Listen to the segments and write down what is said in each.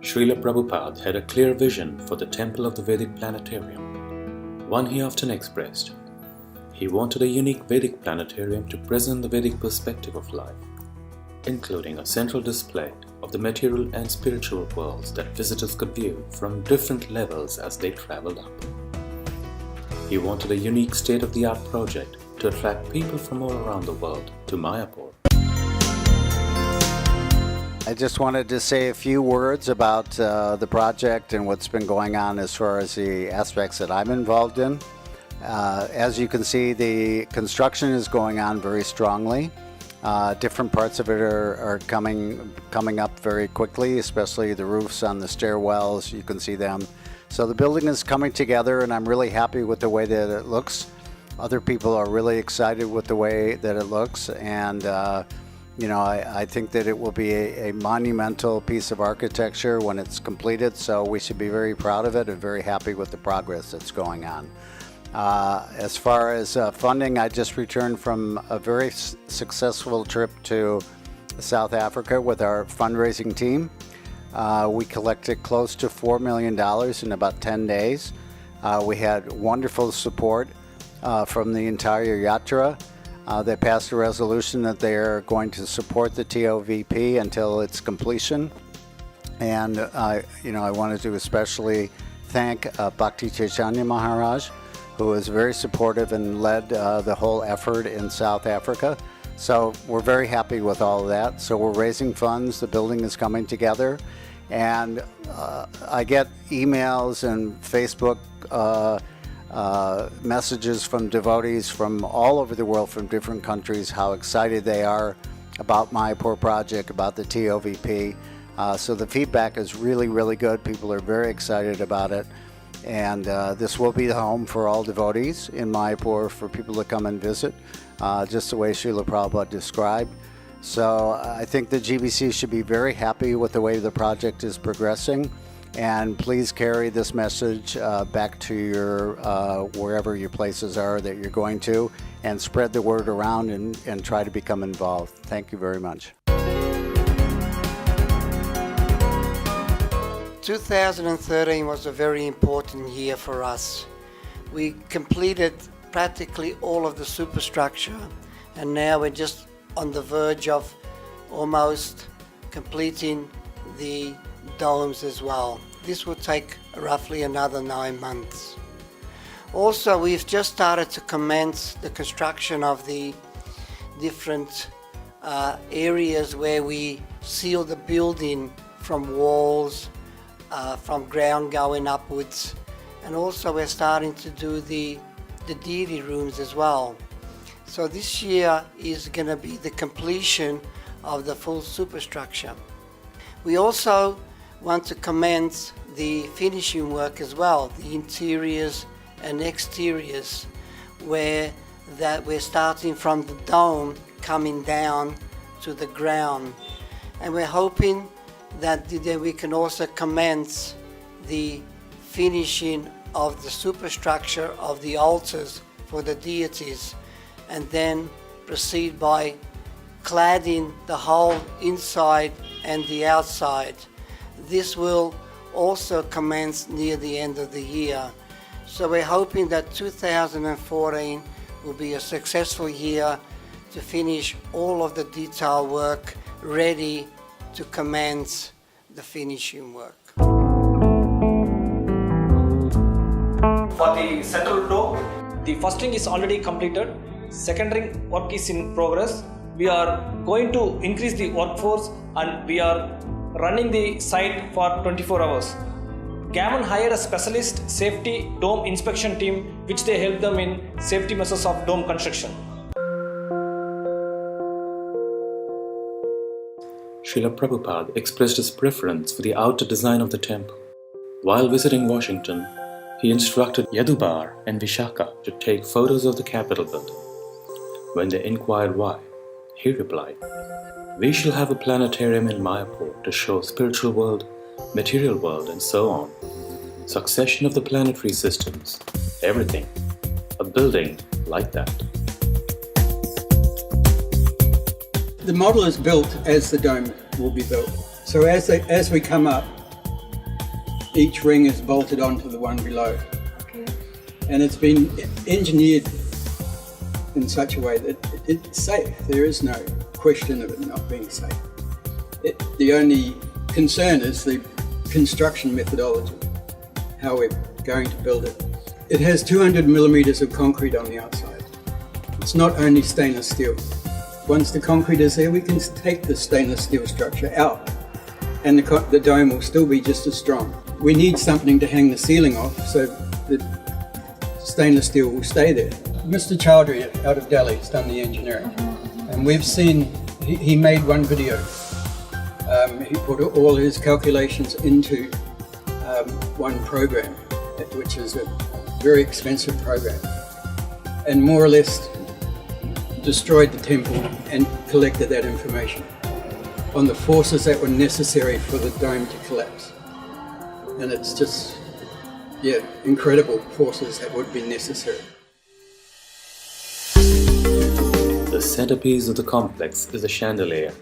Srila Prabhupada had a clear vision for the temple of the Vedic Planetarium, one he often expressed. He wanted a unique Vedic planetarium to present the Vedic perspective of life, including a central display of the material and spiritual worlds that visitors could view from different levels as they traveled up. He wanted a unique state-of-the-art project to attract people from all around the world to Mayapur. I just wanted to say a few words about the project and what's been going on as far as the aspects that I'm involved in. As you can see, the construction is going on very strongly. Different parts of it are coming up very quickly, especially the roofs on the stairwells. You can see them. So the building is coming together, and I'm really happy with the way that it looks. Other people are really excited with the way that it looks, and I think that it will be a monumental piece of architecture when it's completed. So we should be very proud of it and very happy with the progress that's going on. As far as funding, I just returned from a very successful trip to South Africa with our fundraising team. We collected close to $4 million in about 10 days. We had wonderful support from the entire Yatra. They passed a resolution that they are going to support the TOVP until its completion. And I wanted to especially thank Bhakti Chaitanya Maharaj, who was very supportive and led the whole effort in South Africa. So we're very happy with all of that. So we're raising funds, the building is coming together, and I get emails and Facebook messages from devotees from all over the world, from different countries, how excited they are about Mayapur project, about the TOVP. So the feedback is really, really good. People are very excited about it. And this will be the home for all devotees in Mayapur for people to come and visit, just the way Srila Prabhupada described. So I think the GBC should be very happy with the way the project is progressing. And please carry this message back to your wherever your places are that you're going to, and spread the word around and try to become involved. Thank you very much. 2013 was a very important year for us. We completed practically all of the superstructure, and now we're just on the verge of almost completing the domes as well. This will take roughly another 9 months. Also, we've just started to commence the construction of the different areas where we seal the building from walls, from ground going upwards, and also we're starting to do the deity rooms as well. So this year is going to be the completion of the full superstructure. We also want to commence the finishing work as well, the interiors and exteriors, where we're starting from the dome coming down to the ground, and we're hoping that we can also commence the finishing of the superstructure of the altars for the deities, and then proceed by cladding the whole inside and the outside. This will also commence near the end of the year. So we're hoping that 2014 will be a successful year to finish all of the detail work ready to commence the finishing work. For the central dome, the first ring is already completed. Second ring work is in progress. We are going to increase the workforce, and we are running the site for 24 hours. Gammon hired a specialist safety dome inspection team, which they help them in safety measures of dome construction. Srila Prabhupada expressed his preference for the outer design of the temple. While visiting Washington, he instructed Yadubar and Vishaka to take photos of the Capitol building. When they inquired why, he replied, "We shall have a planetarium in Mayapur to show spiritual world, material world, and so on. Succession of the planetary systems, everything. A building like that." The model is built as the dome will be built. So as we come up, each ring is bolted onto the one below. Okay. And it's been engineered in such a way that it's safe. There is no question of it not being safe. The only concern is the construction methodology, how we're going to build it. It has 200 millimeters of concrete on the outside. It's not only stainless steel. Once the concrete is there, we can take the stainless steel structure out, and the dome will still be just as strong. We need something to hang the ceiling off so the stainless steel will stay there. Mr. Chowdhury out of Delhi has done the engineering, and we've seen, he made one video. He put all his calculations into one program, which is a very expensive program, and more or less destroyed the temple and collected that information on the forces that were necessary for the dome to collapse. And it's just, yeah, incredible forces that would be necessary. The centerpiece of the complex is the chandelier,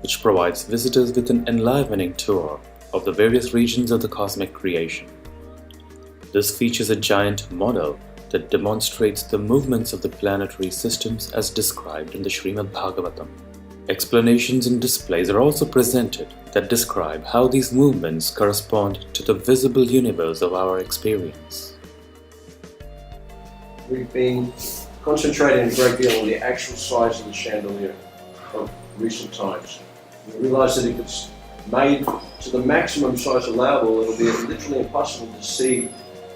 which provides visitors with an enlivening tour of the various regions of the cosmic creation. This features a giant model that demonstrates the movements of the planetary systems as described in the Srimad Bhagavatam. Explanations and displays are also presented that describe how these movements correspond to the visible universe of our experience. We've been concentrating a great deal on the actual size of the chandelier of recent times. We realised that if it's made to the maximum size allowable, it'll be literally impossible to see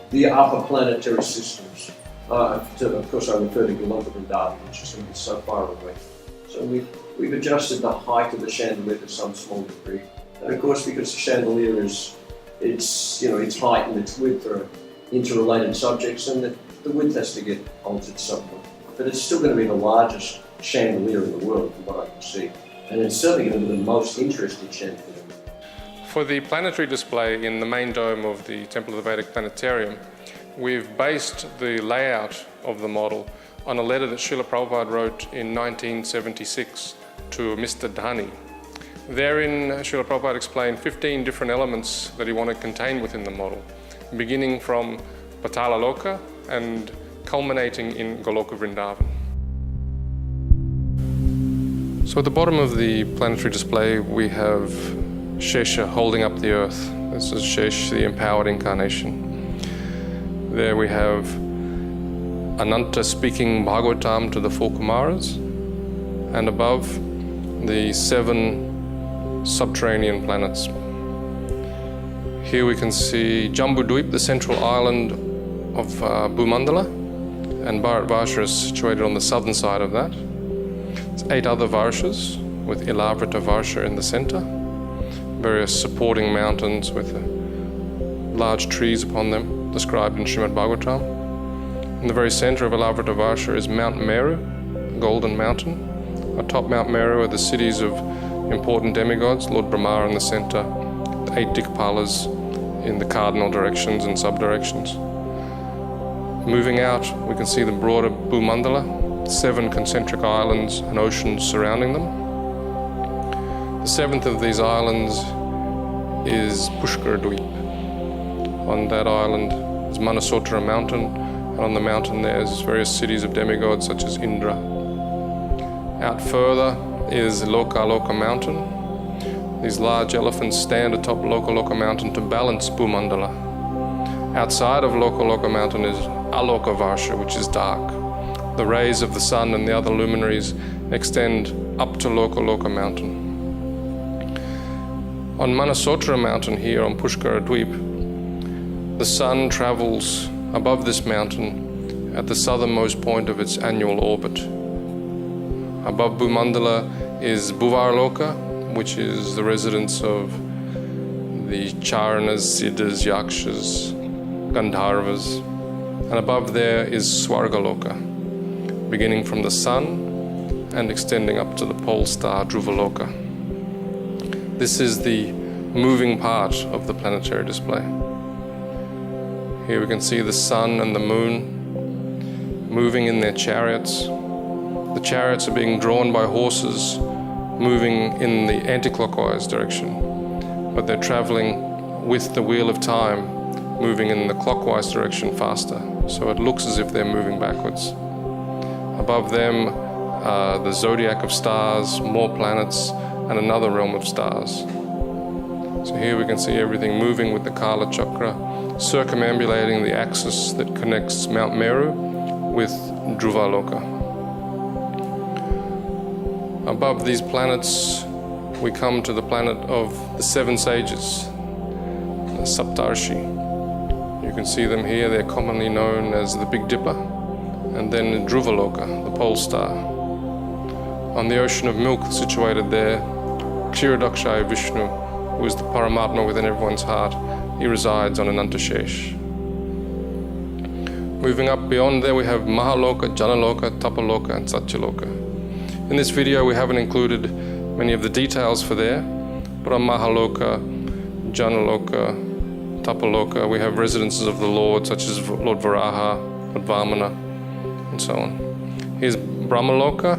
the upper planetary systems. Of course, I refer to Bhaktivedanta, which is going to be so far away. So we've adjusted the height of the chandelier to some small degree. And of course, because the chandelier its height and its width are interrelated subjects, and the width has to get altered somewhat. But it's still going to be the largest chandelier in the world, from what I can see. And it's certainly going to be the most interesting chandelier. For the planetary display in the main dome of the Temple of the Vedic Planetarium, we've based the layout of the model on a letter that Srila Prabhupada wrote in 1976 to Mr. Dhani. Therein, Srila Prabhupada explained 15 different elements that he wanted contained within the model, beginning from Patala Loka and culminating in Goloka Vrindavan. So at the bottom of the planetary display, we have Shesha holding up the earth. This is Shesh, the empowered incarnation. There we have Ananta speaking Bhagavatam to the 4 Kumaras, and above the 7 subterranean planets. Here we can see Jambudvip, the central island of Bhumandala, and Bharatvarsha is situated on the southern side of that. There's 8 other Varshas with Ilavrita Varsha in the center, various supporting mountains with large trees upon them, described in Srimad Bhagavatam. In the very center of Ilavrita Varsha is Mount Meru, a golden mountain. Atop Mount Meru are the cities of important demigods, Lord Brahma in the center, the 8 Dikpalas in the cardinal directions and sub-directions. Moving out, we can see the broader Bhumandala, 7 concentric islands and oceans surrounding them. The 7th of these islands is Pushkaradvip. On that island is Manasotra mountain, and on the mountain there's various cities of demigods such as Indra. Out further is Loka mountain. These large elephants stand atop Loka mountain to balance Bhumandala. Outside of Loka mountain is Aloka Varsha, which is dark. The rays of the sun and the other luminaries extend up to Loka mountain. On Manasotra mountain here on Pushkaradvip, the sun travels above this mountain at the southernmost point of its annual orbit. Above Bhumandala is Bhuvarloka, which is the residence of the Charanas, Siddhas, Yakshas, Gandharvas, and above there is Swargaloka, beginning from the sun and extending up to the pole star Dhruvaloka. This is the moving part of the planetary display. Here we can see the sun and the moon moving in their chariots. The chariots are being drawn by horses moving in the anti-clockwise direction, but they're traveling with the wheel of time moving in the clockwise direction faster. So it looks as if they're moving backwards. Above them, the zodiac of stars, more planets, and another realm of stars. So here we can see everything moving with the Kala Chakra, circumambulating the axis that connects Mount Meru with Dhruva Loka. Above these planets, we come to the planet of the seven sages, the Saptarshi. You can see them here. They're commonly known as the Big Dipper, and then Dhruva Loka, the pole star. On the ocean of milk situated there, Kshirodakshaya Vishnu, who is the Paramatma within everyone's heart, he resides on Anantashesh. Moving up beyond there, we have Mahaloka, Janaloka, Tapaloka, and Satyaloka. In this video, we haven't included many of the details for there, but on Mahaloka, Janaloka, Tapaloka, we have residences of the Lord, such as Lord Varaha, Lord Vamana, and so on. Here's Brahmaloka,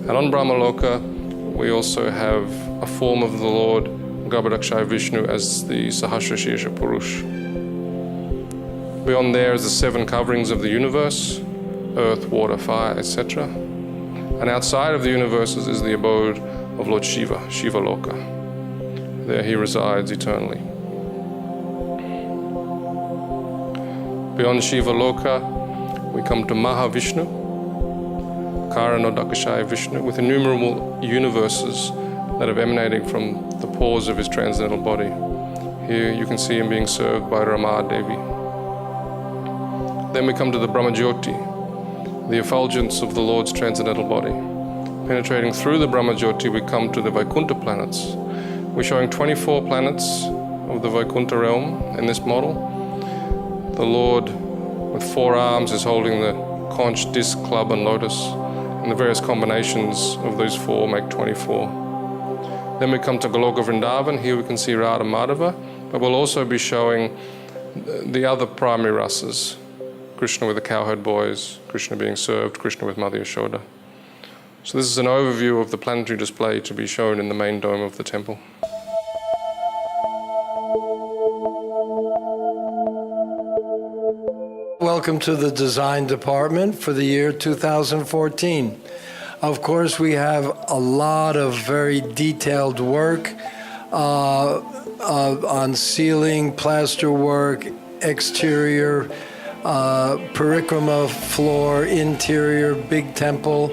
and on Brahmaloka, we also have a form of the Lord Garbhodakshaya Vishnu as the Sahasrashirsa Purush. Beyond there is the seven coverings of the universe, earth, water, fire, etc. And outside of the universes is the abode of Lord Shiva, Shiva Loka. There he resides eternally. Beyond Shiva Loka, we come to Mahavishnu, Karanodakashaya Vishnu, with innumerable universes that are emanating from the pores of his transcendental body. Here you can see him being served by Rama Devi. Then we come to the Brahmajyoti, the effulgence of the Lord's transcendental body. Penetrating through the Brahmajyoti, we come to the Vaikuntha planets. We're showing 24 planets of the Vaikuntha realm in this model. The Lord with 4 arms is holding the conch, disc, club, and lotus, and the various combinations of those 4 make 24. Then we come to Goloka Vrindavan. Here we can see Radha Madhava, but we'll also be showing the other primary rasas. Krishna with the cowherd boys, Krishna being served, Krishna with Mother Yashoda. So this is an overview of the planetary display to be shown in the main dome of the temple. Welcome to the design department for the year 2014. Of course, we have a lot of very detailed work on ceiling, plaster work, exterior, parikrama floor, interior, big temple,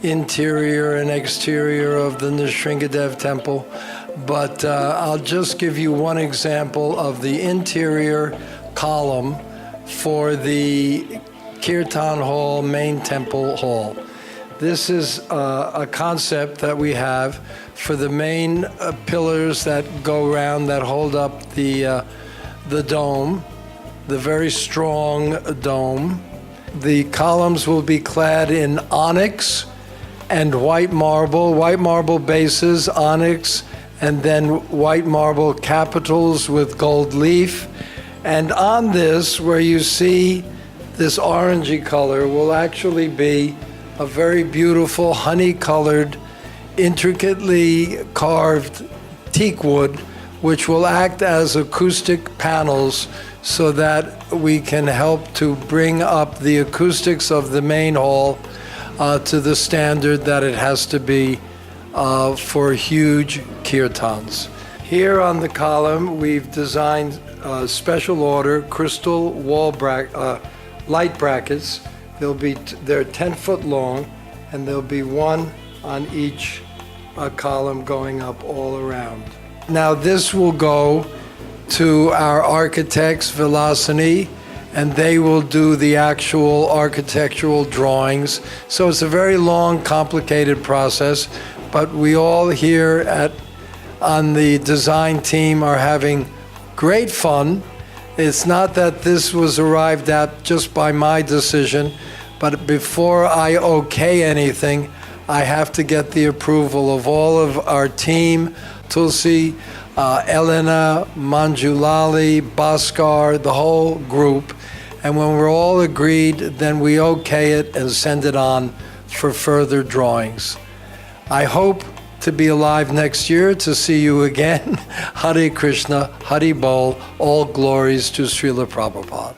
interior and exterior of the Nrsingadev temple. But I'll just give you one example of the interior column for the Kirtan Hall, main temple hall. This is a concept that we have for the main pillars that go around, that hold up the dome, the very strong dome. The columns will be clad in onyx and white marble bases, onyx, and then white marble capitals with gold leaf. And on this, where you see this orangey color, will actually be a very beautiful honey-colored, intricately carved teak wood, which will act as acoustic panels so that we can help to bring up the acoustics of the main hall to the standard that it has to be for huge kirtans. Here on the column, we've designed special order crystal wall light brackets. They're 10 foot long, and there'll be one on each column going up all around. Now this will go to our architects, Vilasini, and they will do the actual architectural drawings. So it's a very long, complicated process, but we all here on the design team are having great fun. It's not that this was arrived at just by my decision, but before I okay anything, I have to get the approval of all of our team, Tulsi, Elena, Manjulali, Bhaskar, the whole group. And when we're all agreed, then we okay it and send it on for further drawings. I hope to be alive next year to see you again. Hare Krishna, Hari Bol, all glories to Srila Prabhupada.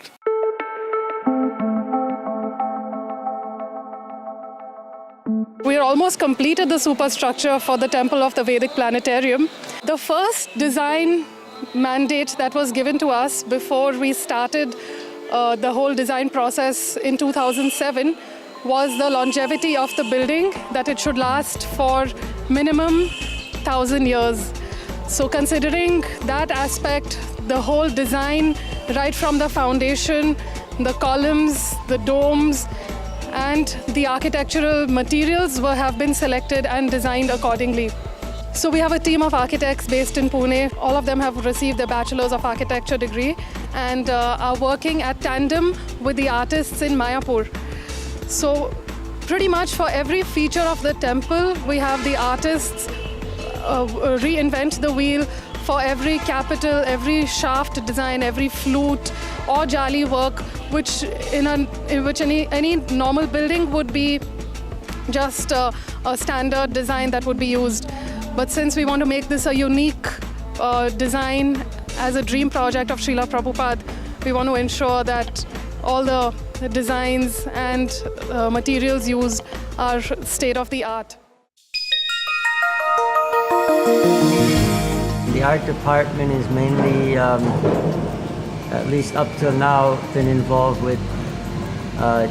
We are almost completed the superstructure for the temple of the Vedic Planetarium. The first design mandate that was given to us before we started the whole design process in 2007 was the longevity of the building, that it should last for minimum 1,000 years. So considering that aspect, the whole design, right from the foundation, the columns, the domes, and the architectural materials have been selected and designed accordingly. So we have a team of architects based in Pune. All of them have received their Bachelor's of Architecture degree and are working at tandem with the artists in Mayapur. So pretty much for every feature of the temple, we have the artists reinvent the wheel. For every capital, every shaft design, every flute or jali work, which any normal building would be just a standard design that would be used. But since we want to make this a unique design as a dream project of Srila Prabhupada, we want to ensure that all the designs and materials used are state of the art. The art department is mainly, at least up till now, been involved with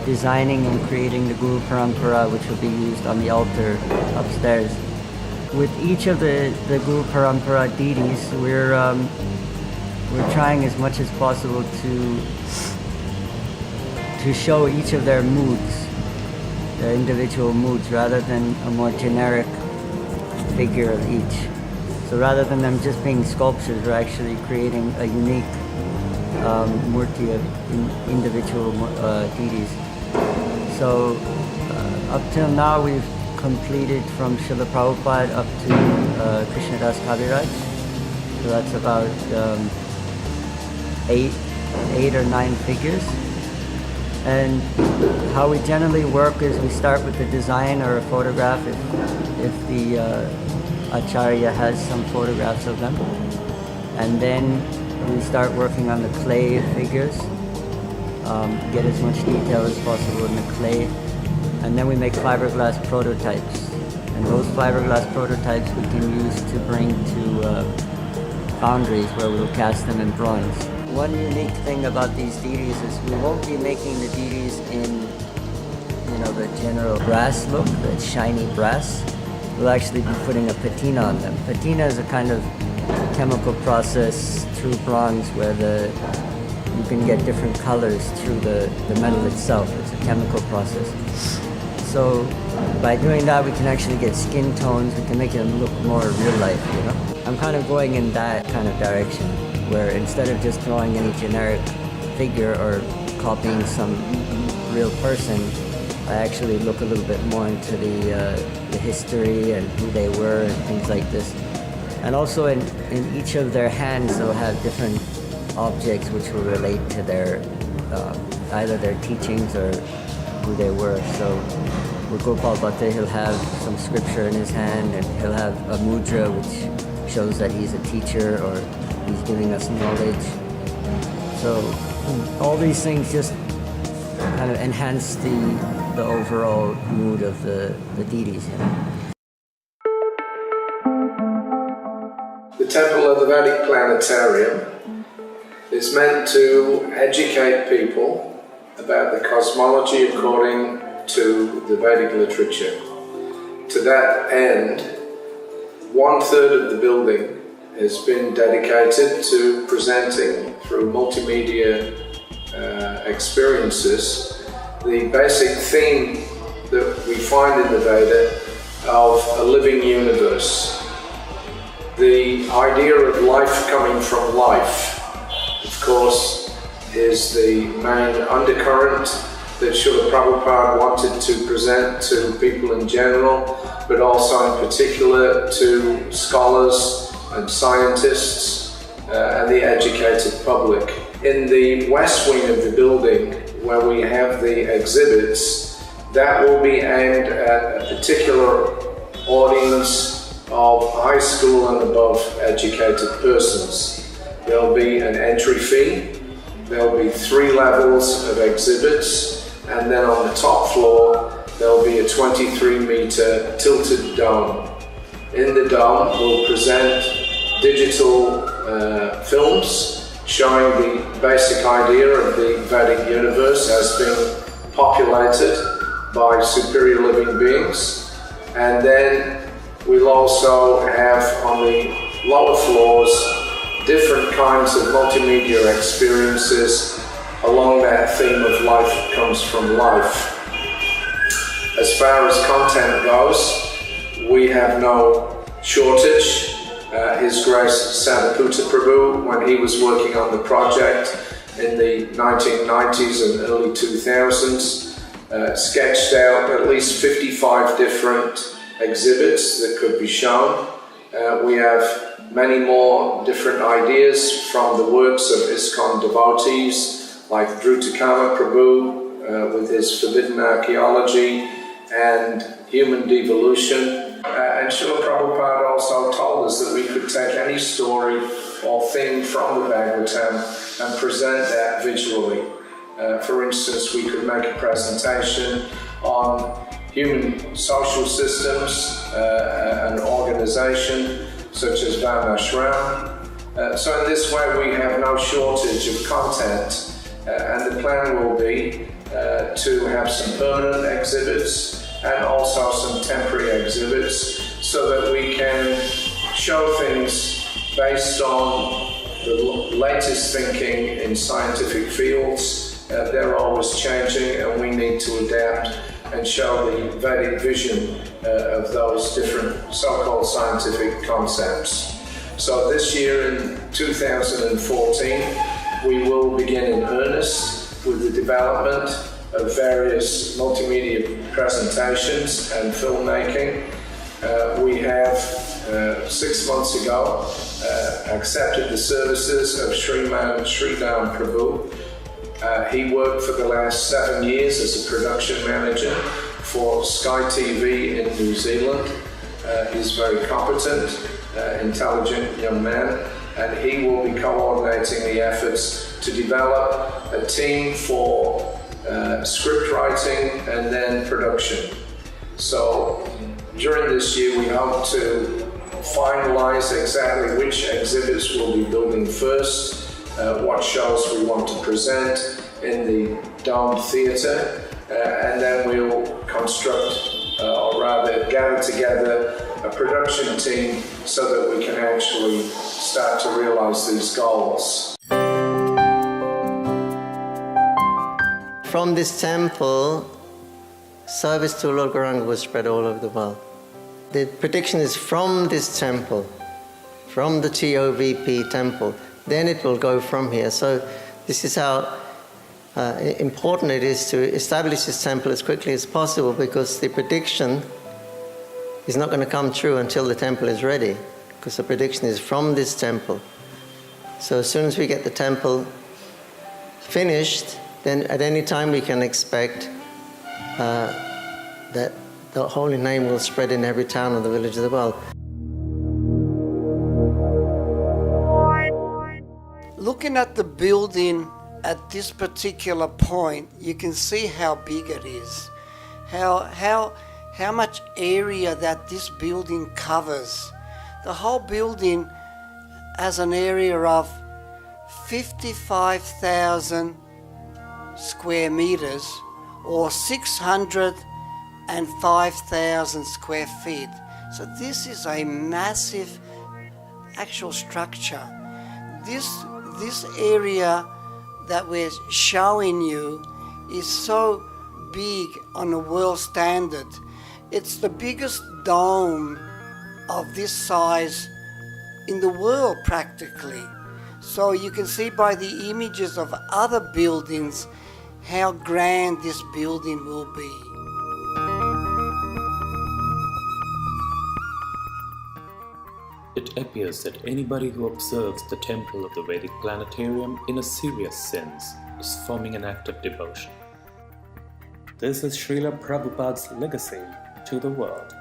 designing and creating the Guru Parampara, which will be used on the altar upstairs. With each of the Guru Parampara deities, we're trying as much as possible to show each of their moods, their individual moods, rather than a more generic figure of each. So rather than them just being sculptures, we're actually creating a unique murti of individual deities. So up till now we've completed from Srila Prabhupada up to Krishnadas Kaviraj. So that's about 8 or 9 figures. And how we generally work is we start with the design or a photograph if the Acharya has some photographs of them, and then we start working on the clay figures, get as much detail as possible in the clay, and then we make fiberglass prototypes, and those fiberglass prototypes we can use to bring to foundries where we'll cast them in bronze. One unique thing about these deities is we won't be making the deities in the general brass look, the shiny brass. We'll actually be putting a patina on them. Patina is a kind of chemical process through bronze where you can get different colors through the metal itself. It's a chemical process. So by doing that, we can actually get skin tones. We can make it look more real life, I'm kind of going in that kind of direction, where instead of just drawing any generic figure or copying some real person, I actually look a little bit more into the history and who they were and things like this. And also in each of their hands, they'll have different objects which will relate to their either their teachings or who they were. So with Gopal Bhatta, he'll have some scripture in his hand, and he'll have a mudra which shows that he's a teacher or he's giving us knowledge. So all these things just kind of enhance the overall mood of the deities. The temple of the Vedic Planetarium is meant to educate people about the cosmology according to the Vedic literature. To that end, 1/3 of the building has been dedicated to presenting through multimedia experiences the basic theme that we find in the Veda of a living universe. The idea of life coming from life, of course, is the main undercurrent that Srila Prabhupada wanted to present to people in general, but also in particular to scholars and scientists and the educated public. In the west wing of the building, where we have the exhibits, that will be aimed at a particular audience of high school and above educated persons. There'll be an entry fee, there'll be 3 levels of exhibits, and then on the top floor there'll be a 23-meter tilted dome. In the dome we'll present digital films showing the basic idea of the Vedic universe as being populated by superior living beings, and then we'll also have on the lower floors different kinds of multimedia experiences along that theme of life comes from life. As far as content goes, we have no shortage. His Grace Sadhaputta Prabhu, when he was working on the project in the 1990s and early 2000s, sketched out at least 55 different exhibits that could be shown. We have many more different ideas from the works of ISKCON devotees like Dhrutakama Prabhu with his forbidden archaeology and human devolution. And Srila Prabhupada also told us that we could take any story or theme from the Bhagavatam and present that visually. For instance, we could make a presentation on human social systems and organization, such as Varnashram. So in this way we have no shortage of content, and the plan will be to have some permanent exhibits and also some temporary exhibits so that we can show things based on the latest thinking in scientific fields. They're always changing and we need to adapt and show the Vedic vision of those different so-called scientific concepts. So this year in 2014 we will begin in earnest with the development of various multimedia presentations and filmmaking. We have 6 months ago accepted the services of Sriman Sridham Prabhu. He worked for the last 7 years as a production manager for Sky TV in New Zealand. He's very competent, intelligent young man, and he will be coordinating the efforts to develop a team for script writing and then production. So during this year we hope to finalize exactly which exhibits we'll be building first, what shows we want to present in the domed theatre, and then we'll construct, or rather gather together a production team so that we can actually start to realize these goals. From this temple, service to Lord Gauranga was spread all over the world. The prediction is from this temple, from the TOVP temple, then it will go from here. So this is how important it is to establish this temple as quickly as possible, because the prediction is not going to come true until the temple is ready, because the prediction is from this temple. So as soon as we get the temple finished, then at any time we can expect that the holy name will spread in every town and the village of the world. Looking at the building at this particular point, you can see how big it is, how much area that this building covers. The whole building has an area of 55,000 square meters, or 605,000 square feet. So this is a massive actual structure. This area that we're showing you is so big on a world standard. It's the biggest dome of this size in the world practically. So you can see by the images of other buildings how grand this building will be. It appears that anybody who observes the temple of the Vedic Planetarium in a serious sense is forming an act of devotion. This is Srila Prabhupada's legacy to the world.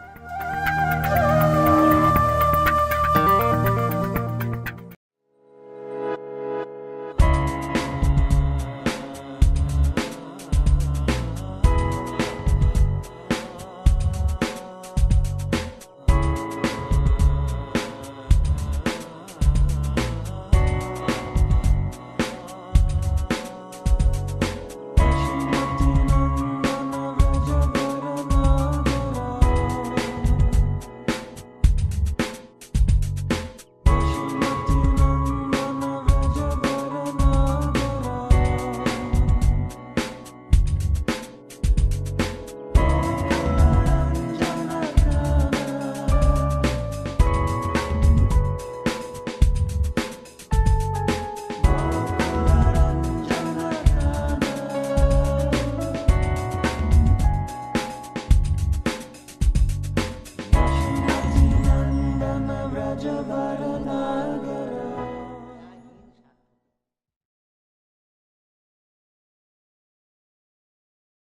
Bhagavata